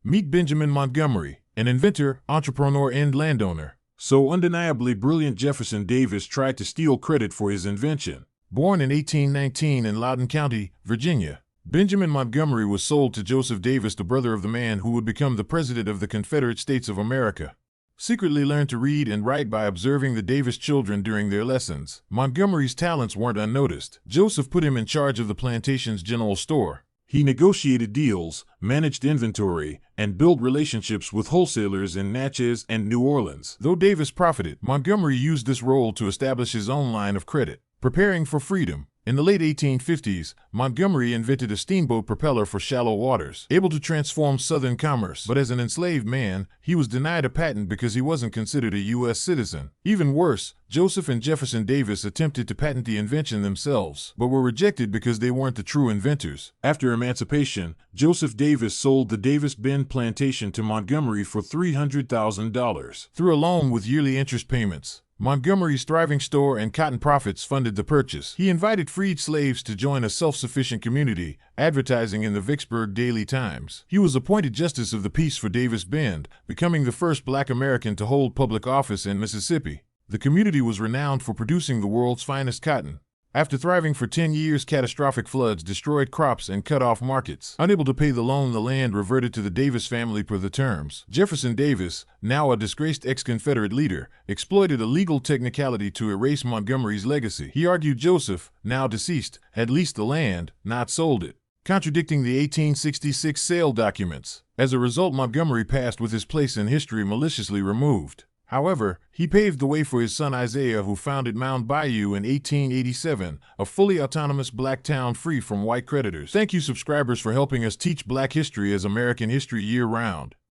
Meet Benjamin Montgomery, an inventor, entrepreneur, and landowner. So undeniably brilliant, Jefferson Davis tried to steal credit for his invention. Born in 1819 in Loudoun County, Virginia, Benjamin Montgomery was sold to Joseph Davis, the brother of the man who would become the President of the Confederate States of America. Secretly learned to read and write by observing the Davis children during their lessons. Montgomery's talents weren't unnoticed. Joseph put him in charge of the plantation's general store. He negotiated deals, managed inventory, and built relationships with wholesalers in Natchez and New Orleans. Though Davis profited, Montgomery used this role to establish his own line of credit. Preparing for freedom. In the late 1850s, Montgomery invented a steamboat propeller for shallow waters, able to transform Southern commerce. But as an enslaved man, he was denied a patent because he wasn't considered a U.S. citizen. Even worse, Joseph and Jefferson Davis attempted to patent the invention themselves, but were rejected because they weren't the true inventors. After emancipation, Joseph Davis sold the Davis Bend plantation to Montgomery for $300,000. Through a loan with yearly interest payments, Montgomery's thriving store and cotton profits funded the purchase. He invited freed slaves to join a self-sufficient community, advertising in the Vicksburg Daily Times. He was appointed Justice of the Peace for Davis Bend, becoming the first Black American to hold public office in Mississippi. The community was renowned for producing the world's finest cotton. After thriving for 10 years, catastrophic floods destroyed crops and cut off markets. Unable to pay the loan, the land reverted to the Davis family per the terms. Jefferson Davis, now a disgraced ex-Confederate leader, exploited a legal technicality to erase Montgomery's legacy. He argued Joseph, now deceased, had leased the land, not sold it, contradicting the 1866 sale documents. As a result, Montgomery passed with his place in history maliciously removed. However, he paved the way for his son Isaiah, who founded Mound Bayou in 1887, a fully autonomous black town free from white creditors. Thank you, subscribers, for helping us teach Black history as American history year-round.